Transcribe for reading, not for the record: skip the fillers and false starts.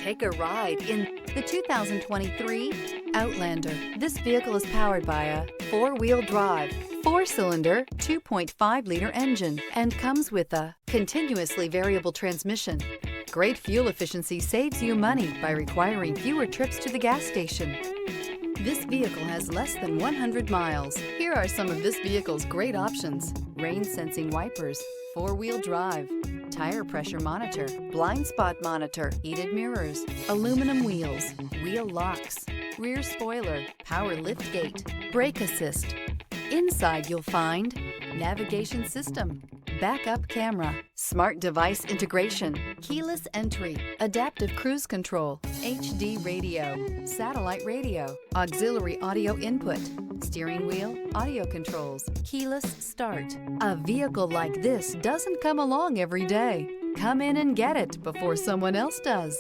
Take a ride in the 2023 Outlander. This vehicle is powered by a four-wheel drive, four-cylinder, 2.5-liter engine and comes with a continuously variable transmission. Great fuel efficiency saves you money by requiring fewer trips to the gas station. This vehicle has less than 100 miles. Here are some of this vehicle's great options: rain-sensing wipers, four-wheel drive, tire pressure monitor, blind spot monitor, heated mirrors, aluminum wheels, wheel locks, rear spoiler, power liftgate, brake assist. Inside you'll find navigation system, backup camera, smart device integration, keyless entry, adaptive cruise control, HD radio, satellite radio, auxiliary audio input, steering wheel audio controls, keyless start. A vehicle like this doesn't come along every day. Come in and get it before someone else does.